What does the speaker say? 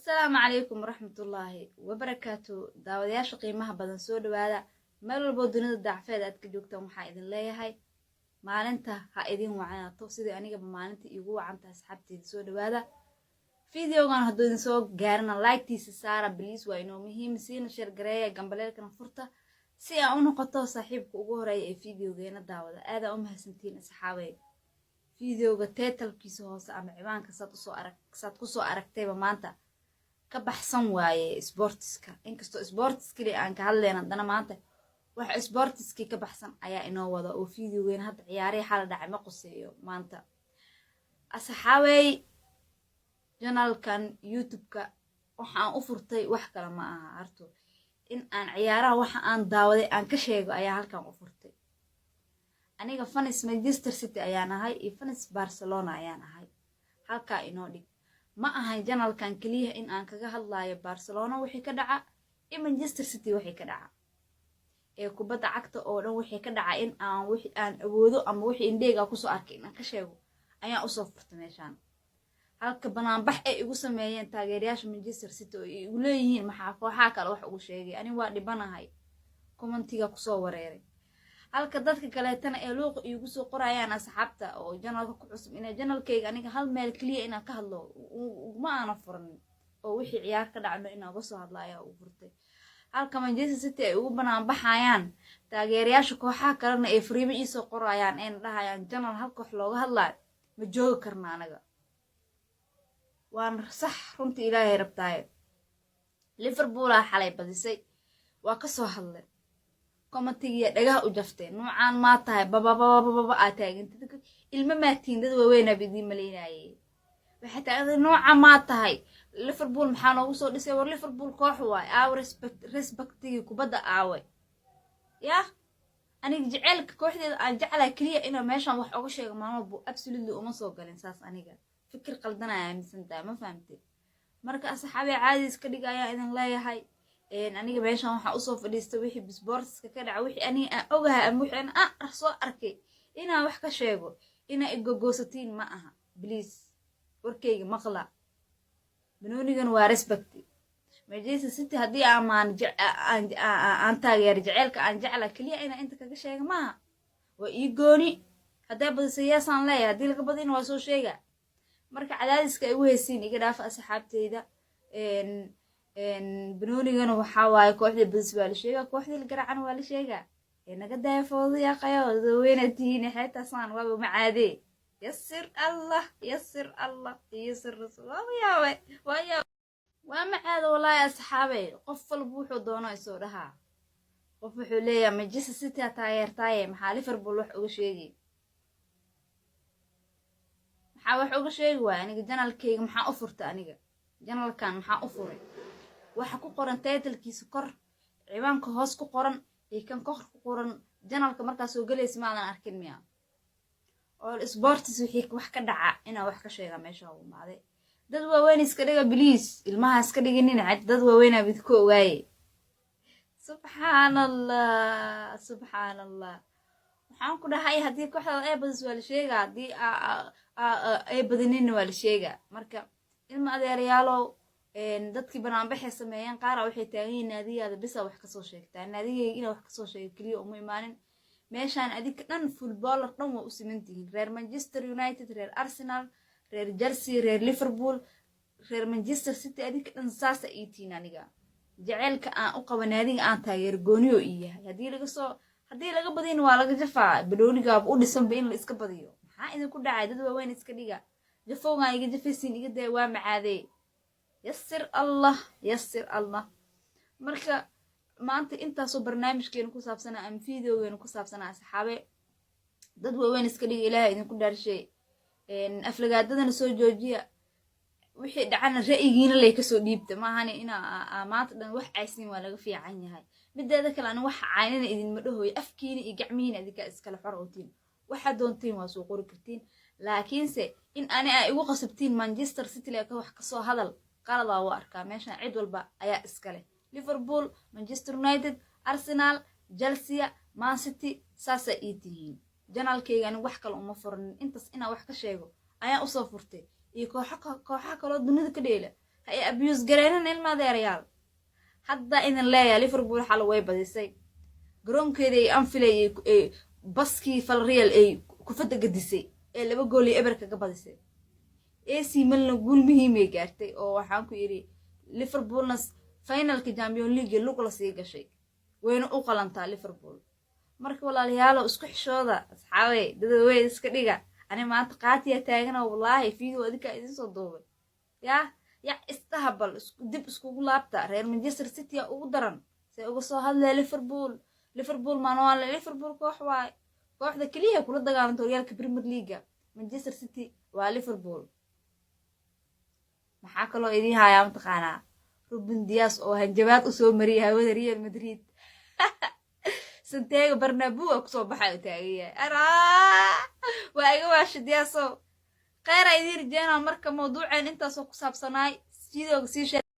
السلام عليكم ورحمة الله وبركاته. داودياش قيمها بدن سو دوادا meel walbo dunida dacfeed aad ka joogtaan waxaa idin leeyahay maalinta ha idin wacnaato sidii anigaba maalinta iigu wacanta asxaabteeda soo dhawaada videogan hadduu idin soo gaarina like-tiisa saara please waa inoo muhiim siina share gareeya gambaleelkana furta si aan u noqoto saaxiibka ugu horeeya ee videogeena daawada aad u mahadsantiin asxaabay videoga title-kiisa hoose ama ciwaanka saad ku soo aragtayba maanta ka baxsan waaye sportska inkastoo sportska aan ka hadlayna dana maanta wax sportski ka baxsan ayaa inoo wada oo videogeena hadda ciyaarey xal dhacay ma quseeyo maanta asxaabay channelkan YouTube-ka waxaan u furtay wax kale ma aha arto in aan ciyaaraha waxa aan daawaday aan ka sheego ayaa halkan u furtay aniga fans Manchester City ayaan ahay iyo fans Barcelona ayaan ahay halka inoo dhig ma ahan channelkan kaliya in aan kaga hadlayo Barcelona wixii ka dhaca iyo Manchester City wixii ka dhaca ee kubadda cagta oo dhan wixii ka dhaca in aan wixii aan awoodo ama wixii indheega ku soo arkay in aan ka sheego ayaa u soo furtay meeshaan halka banaanbax ay igu sameeyeen taageerayaasha Manchester City oo igu leeyihiin maxaa kooxaha kale wax ugu sheegay ani waa dhibanahay commentiga ku soo wareeray halka dadka kale tan ee luuq igu soo qorayaan asxaabta oo channelka ku cusub in channelkayga aniga hal meel kaliya inaan ka hadlo ma aan furan oo wixii ciyaar ka dhacdo in aan uga soo hadlaayo u furtay halka Manchester City ay ugu banaanbaxayaan taageerayaasha kooxaha kalena ay fariimo ii soo qorayaan in dhahayaan channel hal koox looga hadlaayo ma joogi karna anaga waan sax runtii ilaahay rabtaaye Liverpool xalay badisay waa ka soo hadlay commentiga dhagaha u jaftay nuucaan ma tahay baba aad taagantid ilma maatiin dad waaweyn abidi maleynayay waxa taagay nuuca ma tahay Liverpool maxaa noogu soo dhisay war Liverpool koox waay aaw respectiga kubadda aaway ya aniga jaceelka kooxdeeda aan jeclaa kaliya inaan meeshan wax uga sheego maamulku absolutely uma soo galin saas aniga fikir qaldanaya misantaa ma fahamtay marka asxaabi caadi iska dhigaya idin leeyahay aniga meeshan waxa u soo fadhiistay wixii sportska ka dhaca wixii aniga aan ogahay ama wixii aan soo arkay inaan wax ka sheego inaa igogoosatiin ma aha please warkayga maqla banoonigan waa respect Manchester City hadii aan taageer jaceelka aan jeclaa kaliya inaan inta kaga sheego ma aha waa ii gooni haday badisayaan leeyahay hadii laga badin waa soo sheega marka cadaadiska ay u heesiin iga dhaaf asxaabteyda banoonigana waxa waaye kooxda badis waa la sheega kooxda la garacan waa la sheega naga daafoodo ya qayo weynatiina xeeta saan waa ma caade yasir Allah yasir waa ma caado walaahi asxaabay qof walba wuxuu doono isoo dhaha qof wuxuu leeyahay Manchester City taageertaaye maxaa Liverpool wax uga sheegay wax uga sheegi waa aniga channelkayga maxaa u furtay aniga channelkan maxaa u furay waxa ku qoran title-kiisa kor ciwaanka hoos ku qoran ee kan kor ku qoran channelka markaas soo galeysay ma aan arkin miya oo sports wixii wax ka dhaca inaa wax ka sheega meesha u maaday dad waaweyn iska dhiga please ilmaha iska dhiginin cad dad waaweyn abid ku ogaayay subhanallah waxaan ku dhahay hadii kooxda ay badis waa la sheegaa hadii ay badinin waa la sheegaa marka ilma adeerayaalo dadkii banaanbaxay sameeyeen qaar waxay taagan naadiyaada bisa wax ka soo sheegtaa naadigeeyga inaa wax ka soo sheego kaliya uma imaanin meeshaan adika dhan footballer dhan waa u simantihiin reer Manchester United reer Arsenal reer Chelsea reer Liverpool reer Manchester City adika dhan saas ay tiin aniga jaceelka aan u qabo naadiga aan taageer gooniyo iyahay hadii laga badin waa laga jafaa balooniga u dhisan in la iska badiyo maxaa idin ku dhacay dad waaweyn iska dhiga jafowga iga jafaysiin iga day waa macaadey yasir Allah marka maanta intaasoo barnaamijkeena ku saabsanaa ama videogeena ku saabsanaa asxaabe dad waaweyn iska dhiga ilaahay idinku dhaarshay aflagaadadana soo joojiya wixii dhacana ra'yigiina lay ka soo dhiibta ma ahani inaa maanta dhan wax aysin waa laga fiican yahay mideeda kale aan wax caynina idin ma dhahoy afkiina iyo gacmihiina idinka iskala xorootiin waxa doontiin waa soo qori kartiin laakiinse in ani ay igu qasabtiin Manchester City la ka wax ka soo hadal qalad waa arkaa meeshan cid walba ayaa iskale Liverpool Manchester United Arsenal Chelsea Man City saasa iitihiin channelkayga ani wax kale uma furin intaas ina wax ka sheego ayaa u soo furtay iyo kooxaha kale dunida ka dheela hay abuse gareenan ilma adeerayaal hadda idin leeyahay Liverpool xal way badisay garoonkeedii Anfield ay baskii Villarreal ay ku fada gadisay ee 2 gool iyo eber kaga badisay AC Milan gool muhiim ay gaartay oo waxaan ku yiri Liverpoolna finalka Champions League lagu la sii gashay wayna u qalantaa Liverpool marka walaalayaal isku xishooda asxaabay dadwey iska dhiga ani maanta qaatiya taagana wallahi fiido adika idin soo duubay ya istahabal dib iskugu laabta reer Manchester City ugu daran say uga soo hadlay Liverpool manual Liverpool kooxda kaliya kula dagaalanta horyaalka Premier League Manchester City waa Liverpool maxaa kaloo idin hayaa mataqaana Ruben Dias oo hanjabaad u soo mariyay hawada Real Madrid Santiago Bernabeu ku soo baxay taagay waa iga waashi Diaso khayr ay dir jeena marka mawduuceen intaas oo ku saabsanay sidoo